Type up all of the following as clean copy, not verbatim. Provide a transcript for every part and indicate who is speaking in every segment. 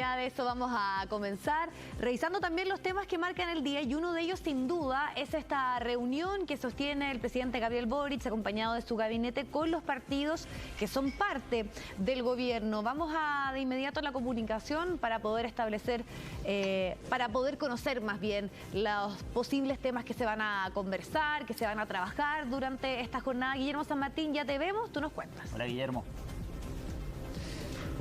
Speaker 1: Ya de eso vamos a comenzar, revisando también los temas que marcan el día, y uno de ellos sin duda es esta reunión que sostiene el presidente Gabriel Boric, acompañado de su gabinete, con los partidos que son parte del gobierno. Vamos de inmediato a la comunicación para poder establecer, para poder conocer más bien los posibles temas que se van a conversar, que se van a trabajar durante esta jornada. Guillermo San Martín, ya te vemos, tú nos cuentas.
Speaker 2: Hola, Guillermo.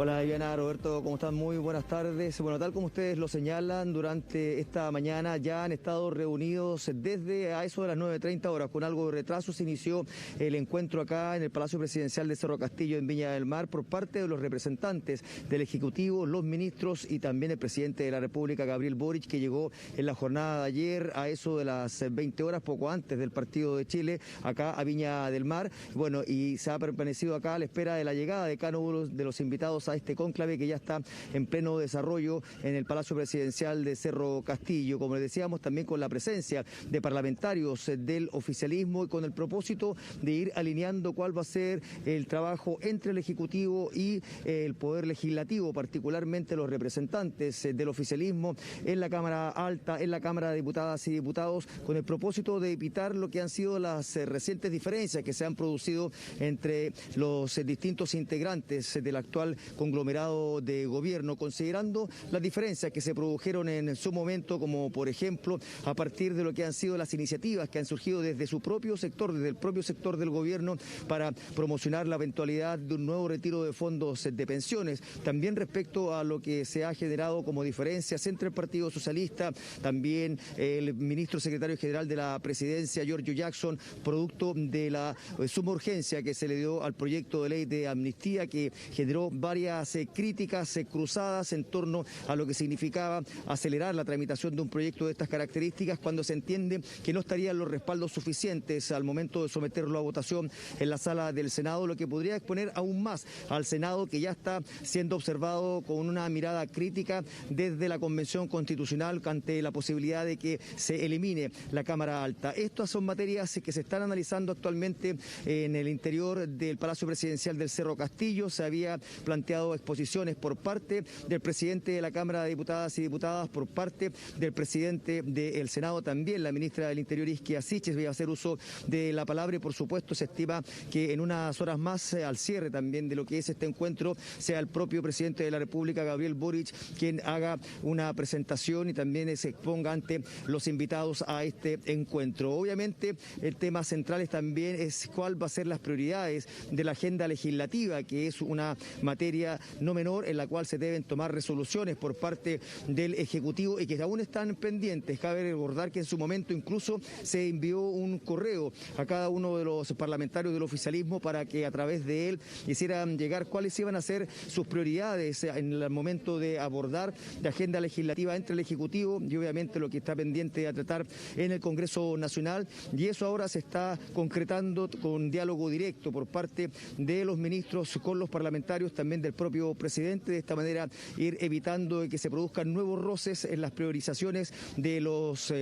Speaker 3: Hola Diana, Roberto, ¿cómo están? Muy buenas tardes. Bueno, tal como ustedes lo señalan, durante esta mañana ya han estado reunidos desde a eso de las 9:30 horas. Con algo de retraso se inició el encuentro acá en el Palacio Presidencial de Cerro Castillo en Viña del Mar por parte de los representantes del Ejecutivo, los ministros y también el presidente de la República, Gabriel Boric, que llegó en la jornada de ayer a eso de las 20 horas, poco antes del partido de Chile, acá a Viña del Mar. Bueno, y se ha permanecido acá a la espera de la llegada de cada uno de los invitados a este cónclave que ya está en pleno desarrollo en el Palacio Presidencial de Cerro Castillo. Como les decíamos, también con la presencia de parlamentarios del oficialismo y con el propósito de ir alineando cuál va a ser el trabajo entre el Ejecutivo y el Poder Legislativo, particularmente los representantes del oficialismo en la Cámara Alta, en la Cámara de Diputadas y Diputados, con el propósito de evitar lo que han sido las recientes diferencias que se han producido entre los distintos integrantes del actual conglomerado de gobierno, considerando las diferencias que se produjeron en su momento, como por ejemplo a partir de lo que han sido las iniciativas que han surgido desde su propio sector, desde el propio sector del gobierno, para promocionar la eventualidad de un nuevo retiro de fondos de pensiones. También respecto a lo que se ha generado como diferencias entre el Partido Socialista, también el ministro secretario general de la Presidencia, Giorgio Jackson, producto de la suma urgencia que se le dio al proyecto de ley de amnistía, que generó varias críticas cruzadas en torno a lo que significaba acelerar la tramitación de un proyecto de estas características, cuando se entiende que no estarían los respaldos suficientes al momento de someterlo a votación en la sala del Senado, lo que podría exponer aún más al Senado, que ya está siendo observado con una mirada crítica desde la Convención Constitucional ante la posibilidad de que se elimine la Cámara Alta. Estas son materias que se están analizando actualmente en el interior del Palacio Presidencial del Cerro Castillo. Se había planteado exposiciones por parte del presidente de la Cámara de Diputadas y Diputadas, por parte del presidente del Senado, también la ministra del Interior, Isquia Siches, voy a hacer uso de la palabra, y por supuesto se estima que en unas horas más, al cierre también de lo que es este encuentro, sea el propio presidente de la República, Gabriel Boric, quien haga una presentación y también se exponga ante los invitados a este encuentro. Obviamente el tema central también es cuál va a ser las prioridades de la agenda legislativa, que es una materia no menor en la cual se deben tomar resoluciones por parte del Ejecutivo y que aún están pendientes. Cabe recordar que en su momento incluso se envió un correo a cada uno de los parlamentarios del oficialismo para que a través de él hicieran llegar cuáles iban a ser sus prioridades en el momento de abordar la agenda legislativa entre el Ejecutivo y obviamente lo que está pendiente a tratar en el Congreso Nacional, y eso ahora se está concretando con diálogo directo por parte de los ministros con los parlamentarios, también del propio presidente, de esta manera ir evitando que se produzcan nuevos roces en las priorizaciones de los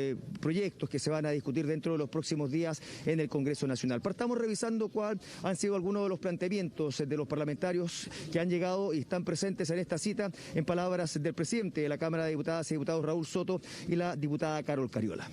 Speaker 3: proyectos que se van a discutir dentro de los próximos días en el Congreso Nacional. Partamos revisando cuáles han sido algunos de los planteamientos de los parlamentarios que han llegado y están presentes en esta cita, en palabras del presidente de la Cámara de Diputadas y Diputados, Raúl Soto, y la diputada Carol Cariola.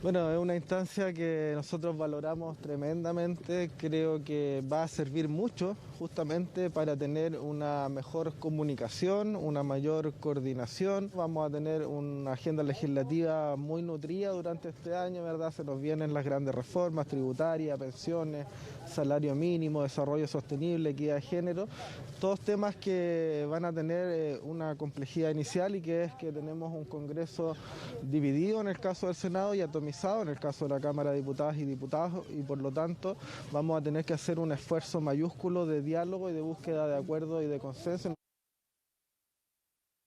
Speaker 4: Bueno, es una instancia que nosotros valoramos tremendamente. Creo que va a servir mucho justamente para tener una mejor comunicación, una mayor coordinación. Vamos a tener una agenda legislativa muy nutrida durante este año, ¿verdad? Se nos vienen las grandes reformas tributarias, pensiones, salario mínimo, desarrollo sostenible, equidad de género. Todos temas que van a tener una complejidad inicial, y que es que tenemos un Congreso dividido en el caso del Senado y atomizado en el caso de la Cámara de Diputadas y Diputados, y por lo tanto vamos a tener que hacer un esfuerzo mayúsculo de diálogo y de búsqueda de acuerdo y de consenso.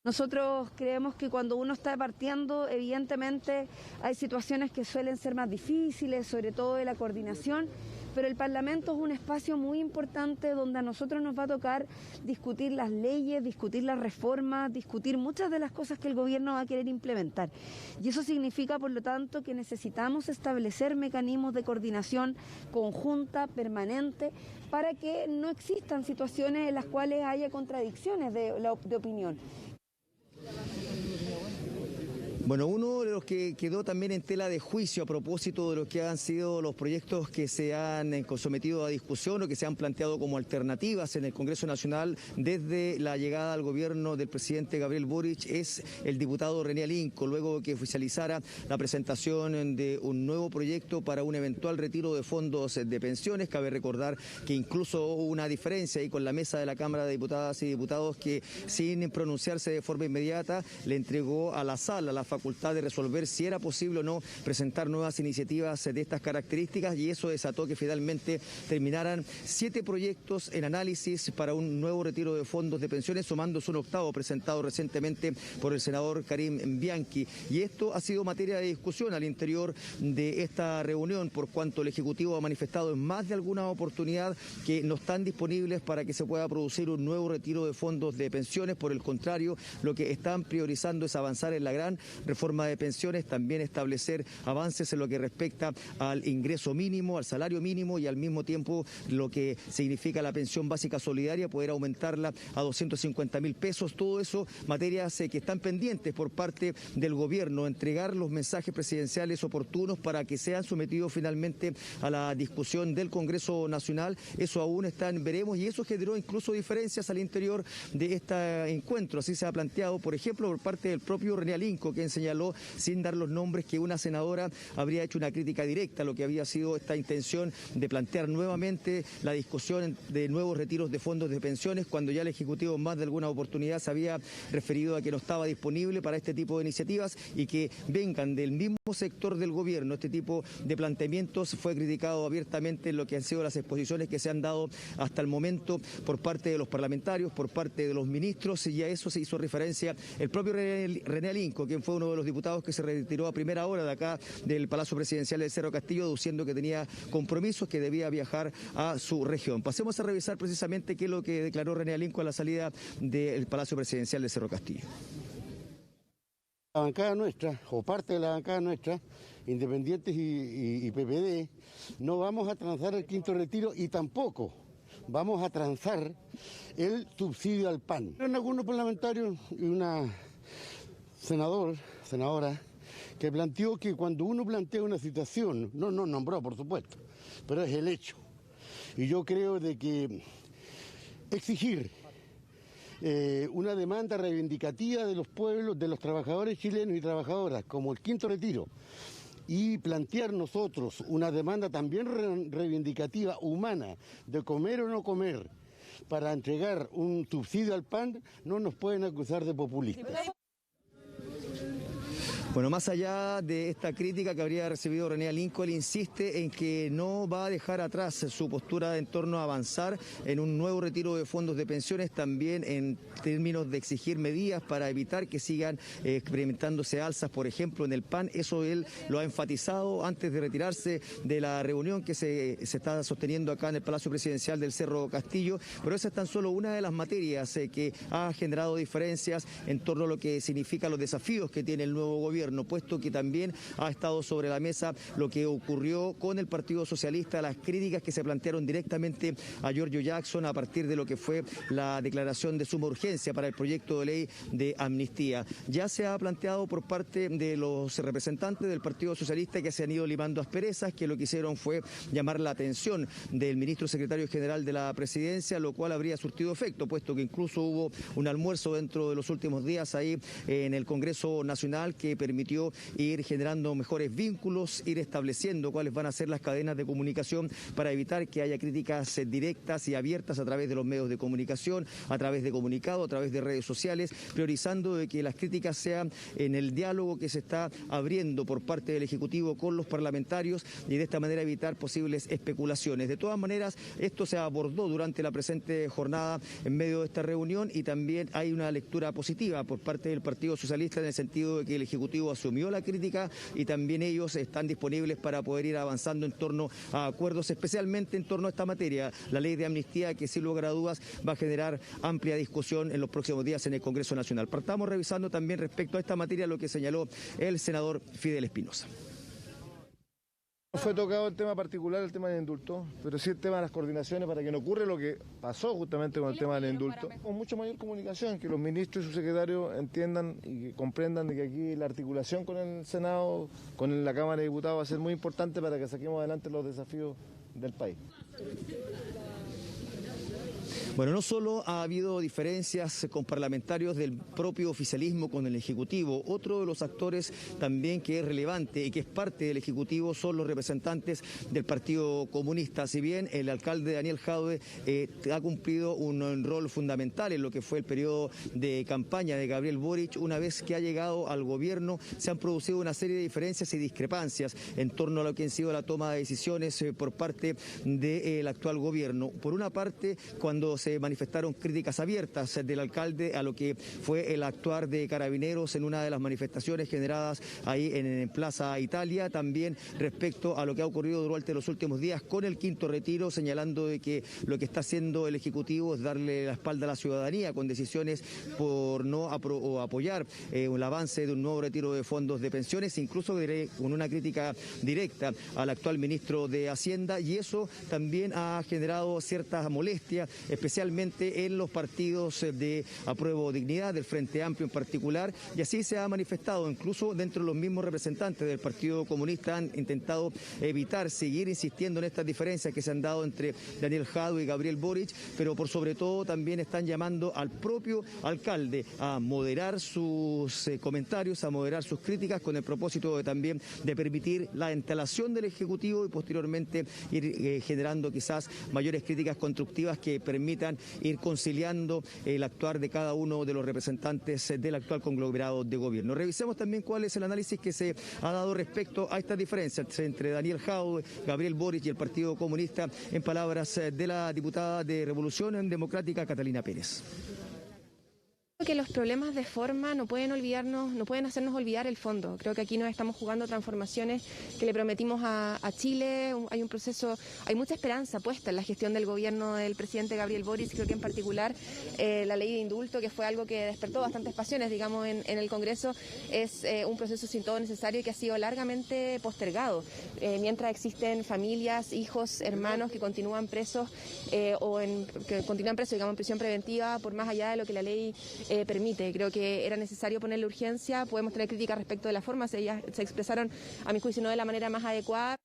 Speaker 5: Nosotros creemos que cuando uno está partiendo, evidentemente hay situaciones que suelen ser más difíciles, sobre todo de la coordinación, pero el Parlamento es un espacio muy importante donde a nosotros nos va a tocar discutir las leyes, discutir las reformas, discutir muchas de las cosas que el gobierno va a querer implementar. Y eso significa, por lo tanto, que necesitamos establecer mecanismos de coordinación conjunta, permanente, para que no existan situaciones en las cuales haya contradicciones de opinión.
Speaker 3: Bueno, uno de los que quedó también en tela de juicio a propósito de lo que han sido los proyectos que se han sometido a discusión o que se han planteado como alternativas en el Congreso Nacional desde la llegada al gobierno del presidente Gabriel Boric es el diputado René Alinco, luego de que oficializara la presentación de un nuevo proyecto para un eventual retiro de fondos de pensiones. Cabe recordar que incluso hubo una diferencia ahí con la mesa de la Cámara de Diputadas y Diputados que, sin pronunciarse de forma inmediata, le entregó a la sala la facultad de resolver si era posible o no presentar nuevas iniciativas de estas características, y eso desató que finalmente terminaran 7 proyectos en análisis para un nuevo retiro de fondos de pensiones, sumándose un octavo presentado recientemente por el senador Karim Bianchi. Y esto ha sido materia de discusión al interior de esta reunión, por cuanto el Ejecutivo ha manifestado en más de alguna oportunidad que no están disponibles para que se pueda producir un nuevo retiro de fondos de pensiones. Por el contrario, lo que están priorizando es avanzar en la gran reforma de pensiones, también establecer avances en lo que respecta al ingreso mínimo, al salario mínimo y al mismo tiempo lo que significa la pensión básica solidaria, poder aumentarla a 250.000 pesos. Todo eso materias que están pendientes por parte del gobierno, entregar los mensajes presidenciales oportunos para que sean sometidos finalmente a la discusión del Congreso Nacional. Eso aún está en veremos, y eso generó incluso diferencias al interior de este encuentro. Así se ha planteado, por ejemplo, por parte del propio René Alinco, quien señaló, sin dar los nombres, que una senadora habría hecho una crítica directa a lo que había sido esta intención de plantear nuevamente la discusión de nuevos retiros de fondos de pensiones, cuando ya el Ejecutivo en más de alguna oportunidad se había referido a que no estaba disponible para este tipo de iniciativas, y que vengan del mismo sector del gobierno este tipo de planteamientos fue criticado abiertamente en lo que han sido las exposiciones que se han dado hasta el momento por parte de los parlamentarios, por parte de los ministros, y a eso se hizo referencia el propio René Alinco, quien fue uno de los diputados que se retiró a primera hora de acá del Palacio Presidencial del Cerro Castillo, aduciendo que tenía compromisos, que debía viajar a su región. Pasemos a revisar precisamente qué es lo que declaró René Alinco a la salida del Palacio Presidencial del Cerro Castillo.
Speaker 2: La bancada nuestra, o parte de la bancada nuestra, Independientes y PPD, no vamos a transar el quinto retiro y tampoco vamos a transar el subsidio al PAN. En algunos parlamentarios y una senadora, que planteó que cuando uno plantea una situación, no nombró por supuesto, pero es el hecho. Y yo creo de que exigir una demanda reivindicativa de los pueblos, de los trabajadores chilenos y trabajadoras, como el quinto retiro, y plantear nosotros una demanda también reivindicativa, humana, de comer o no comer, para entregar un subsidio al PAN, no nos pueden acusar de populistas.
Speaker 3: Bueno, más allá de esta crítica que habría recibido René Alinco, él insiste en que no va a dejar atrás su postura en torno a avanzar en un nuevo retiro de fondos de pensiones, también en términos de exigir medidas para evitar que sigan experimentándose alzas, por ejemplo, en el PAN. Eso él lo ha enfatizado antes de retirarse de la reunión que se está sosteniendo acá en el Palacio Presidencial del Cerro Castillo, pero esa es tan solo una de las materias que ha generado diferencias en torno a lo que significan los desafíos que tiene el nuevo gobierno, puesto que también ha estado sobre la mesa lo que ocurrió con el Partido Socialista, las críticas que se plantearon directamente a Giorgio Jackson a partir de lo que fue la declaración de suma urgencia para el proyecto de ley de amnistía. Ya se ha planteado por parte de los representantes del Partido Socialista que se han ido limando asperezas, que lo que hicieron fue llamar la atención del ministro secretario general de la Presidencia, lo cual habría surtido efecto, puesto que incluso hubo un almuerzo dentro de los últimos días ahí en el Congreso Nacional que permitió ir generando mejores vínculos, ir estableciendo cuáles van a ser las cadenas de comunicación para evitar que haya críticas directas y abiertas a través de los medios de comunicación, a través de comunicados, a través de redes sociales, priorizando de que las críticas sean en el diálogo que se está abriendo por parte del Ejecutivo con los parlamentarios, y de esta manera evitar posibles especulaciones. De todas maneras, esto se abordó durante la presente jornada en medio de esta reunión, y también hay una lectura positiva por parte del Partido Socialista en el sentido de que el Ejecutivo Ejecutivo asumió la crítica y también ellos están disponibles para poder ir avanzando en torno a acuerdos, especialmente en torno a esta materia, la ley de amnistía, que sin lugar a dudas va a generar amplia discusión en los próximos días en el Congreso Nacional. Partamos revisando también respecto a esta materia lo que señaló el senador Fidel Espinosa.
Speaker 6: No fue tocado el tema particular, el tema del indulto, pero sí el tema de las coordinaciones para que no ocurra lo que pasó justamente con el tema del indulto. Con mucha mayor comunicación, que los ministros y sus secretarios entiendan y que comprendan de que aquí la articulación con el Senado, con la Cámara de Diputados va a ser muy importante para que saquemos adelante los desafíos del país.
Speaker 3: Bueno, no solo ha habido diferencias con parlamentarios del propio oficialismo con el Ejecutivo, otro de los actores también que es relevante y que es parte del Ejecutivo son los representantes del Partido Comunista. Si bien el alcalde Daniel Jadwe ha cumplido un rol fundamental en lo que fue el periodo de campaña de Gabriel Boric, una vez que ha llegado al gobierno se han producido una serie de diferencias y discrepancias en torno a lo que han sido la toma de decisiones por parte del actual gobierno. Por una parte, cuando se manifestaron críticas abiertas del alcalde a lo que fue el actuar de Carabineros en una de las manifestaciones generadas ahí en Plaza Italia, también respecto a lo que ha ocurrido durante los últimos días con el quinto retiro, señalando de que lo que está haciendo el Ejecutivo es darle la espalda a la ciudadanía con decisiones por no apoyar el avance de un nuevo retiro de fondos de pensiones, incluso con una crítica directa al actual ministro de Hacienda, y eso también ha generado cierta molestia, especialmente en los partidos de Apruebo Dignidad, del Frente Amplio en particular, y así se ha manifestado. Incluso dentro de los mismos representantes del Partido Comunista han intentado evitar seguir insistiendo en estas diferencias que se han dado entre Daniel Jadwe y Gabriel Boric, pero por sobre todo también están llamando al propio alcalde a moderar sus comentarios, a moderar sus críticas, con el propósito también de permitir la instalación del Ejecutivo y posteriormente ir generando quizás mayores críticas constructivas que permitan ir conciliando el actuar de cada uno de los representantes del actual conglomerado de gobierno. Revisemos también cuál es el análisis que se ha dado respecto a estas diferencias entre Daniel Jadwe, Gabriel Boric y el Partido Comunista, en palabras de la diputada de Revolución Democrática, Catalina Pérez.
Speaker 7: Que los problemas de forma no pueden hacernos olvidar el fondo. Creo que aquí nos estamos jugando transformaciones que le prometimos a Chile. Hay un proceso, hay mucha esperanza puesta en la gestión del gobierno del presidente Gabriel Boric. Creo que en particular la ley de indulto, que fue algo que despertó bastantes pasiones, digamos, en el Congreso, es un proceso sin todo necesario y que ha sido largamente postergado. Mientras existen familias, hijos, hermanos que continúan presos digamos, en prisión preventiva por más allá de lo que la ley permite. Creo que era necesario ponerle urgencia. Podemos tener críticas respecto de las formas, ellas se expresaron a mi juicio no de la manera más adecuada.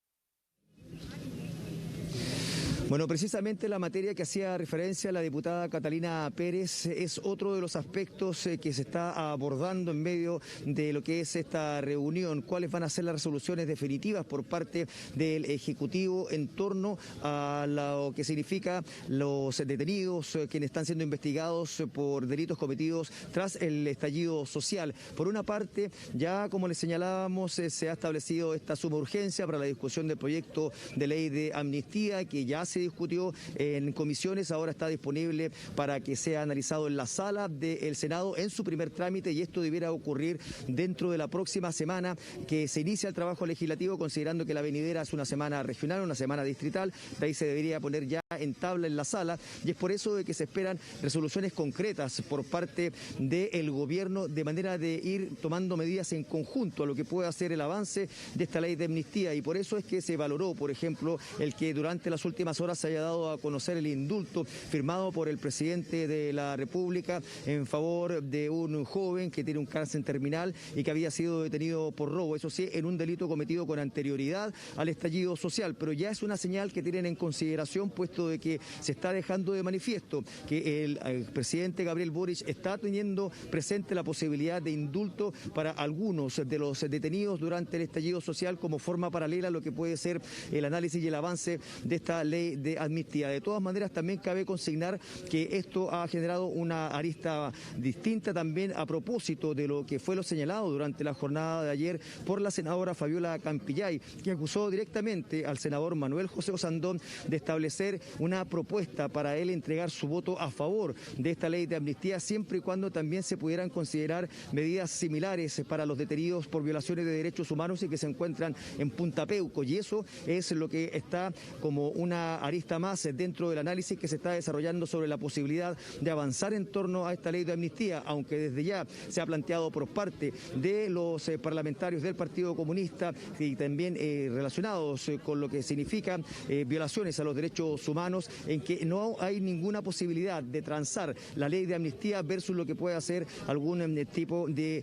Speaker 3: Bueno, precisamente la materia que hacía referencia la diputada Catalina Pérez es otro de los aspectos que se está abordando en medio de lo que es esta reunión. ¿Cuáles van a ser las resoluciones definitivas por parte del Ejecutivo en torno a lo que significa los detenidos, quienes están siendo investigados por delitos cometidos tras el estallido social? Por una parte, ya como les señalábamos, se ha establecido esta suma urgencia para la discusión del proyecto de ley de amnistía que ya se discutió en comisiones, ahora está disponible para que sea analizado en la sala del Senado en su primer trámite, y esto debiera ocurrir dentro de la próxima semana que se inicia el trabajo legislativo, considerando que la venidera es una semana regional, una semana distrital. De ahí se debería poner ya en tabla en la sala, y es por eso de que se esperan resoluciones concretas por parte del gobierno, de manera de ir tomando medidas en conjunto a lo que pueda hacer el avance de esta ley de amnistía. Y por eso es que se valoró, por ejemplo, el que durante las últimas horas se haya dado a conocer el indulto firmado por el presidente de la República en favor de un joven que tiene un cáncer terminal y que había sido detenido por robo, eso sí, en un delito cometido con anterioridad al estallido social. Pero ya es una señal que tienen en consideración, puesto de que se está dejando de manifiesto que el presidente Gabriel Boric está teniendo presente la posibilidad de indulto para algunos de los detenidos durante el estallido social, como forma paralela a lo que puede ser el análisis y el avance de esta ley de amnistía. De todas maneras, también cabe consignar que esto ha generado una arista distinta también a propósito de lo que fue lo señalado durante la jornada de ayer por la senadora Fabiola Campillay, que acusó directamente al senador Manuel José Osandón de establecer una propuesta para él entregar su voto a favor de esta ley de amnistía, siempre y cuando también se pudieran considerar medidas similares para los detenidos por violaciones de derechos humanos y que se encuentran en Punta Peuco. Y eso es lo que está como una arista más dentro del análisis que se está desarrollando sobre la posibilidad de avanzar en torno a esta ley de amnistía, aunque desde ya se ha planteado por parte de los parlamentarios del Partido Comunista y también relacionados con lo que significan violaciones a los derechos humanos, en que no hay ninguna posibilidad de transar la ley de amnistía versus lo que puede hacer algún tipo de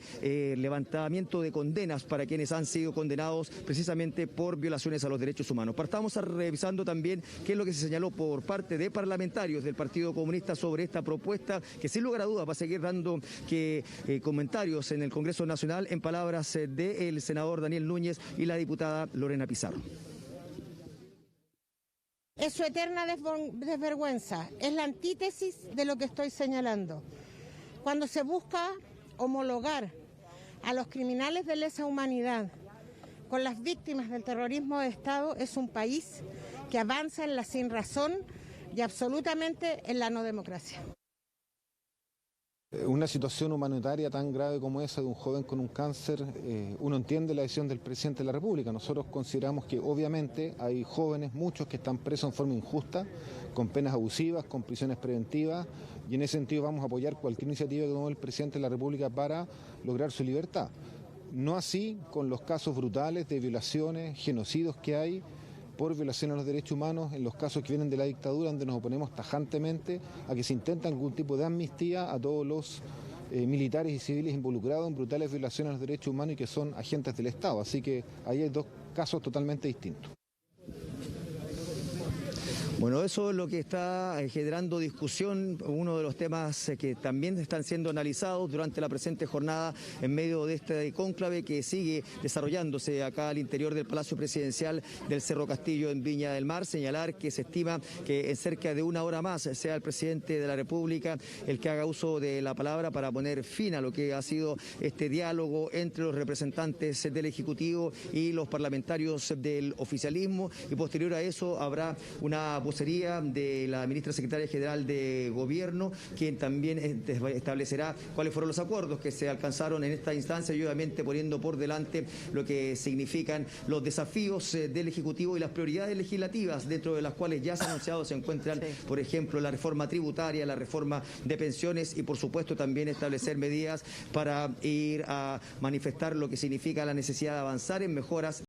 Speaker 3: levantamiento de condenas para quienes han sido condenados precisamente por violaciones a los derechos humanos. Partamos revisando también qué es lo que se señaló por parte de parlamentarios del Partido Comunista sobre esta propuesta, que sin lugar a dudas va a seguir dando comentarios en el Congreso Nacional, en palabras del senador Daniel Núñez y la diputada Lorena Pizarro.
Speaker 8: Es su eterna desvergüenza, es la antítesis de lo que estoy señalando. Cuando se busca homologar a los criminales de lesa humanidad con las víctimas del terrorismo de Estado, es un país que avanza en la sinrazón y absolutamente en la no democracia.
Speaker 9: Una situación humanitaria tan grave como esa de un joven con un cáncer, uno entiende la decisión del presidente de la República. Nosotros consideramos que obviamente hay jóvenes, muchos que están presos en forma injusta, con penas abusivas, con prisiones preventivas, y en ese sentido vamos a apoyar cualquier iniciativa que tome el presidente de la República para lograr su libertad. No así con los casos brutales de violaciones, genocidios que hay por violación a los derechos humanos, en los casos que vienen de la dictadura, donde nos oponemos tajantemente a que se intente algún tipo de amnistía a todos los militares y civiles involucrados en brutales violaciones a los derechos humanos y que son agentes del Estado. Así que ahí hay dos casos totalmente distintos.
Speaker 3: Bueno, eso es lo que está generando discusión, uno de los temas que también están siendo analizados durante la presente jornada en medio de este cónclave que sigue desarrollándose acá al interior del Palacio Presidencial del Cerro Castillo en Viña del Mar. Señalar que se estima que en cerca de una hora más sea el presidente de la República el que haga uso de la palabra para poner fin a lo que ha sido este diálogo entre los representantes del Ejecutivo y los parlamentarios del oficialismo, y posterior a eso habrá una vocería de la ministra secretaria general de Gobierno, quien también establecerá cuáles fueron los acuerdos que se alcanzaron en esta instancia y obviamente poniendo por delante lo que significan los desafíos del Ejecutivo y las prioridades legislativas, dentro de las cuales ya se ha anunciado se encuentran, por ejemplo, la reforma tributaria, la reforma de pensiones y por supuesto también establecer medidas para ir a manifestar lo que significa la necesidad de avanzar en mejoras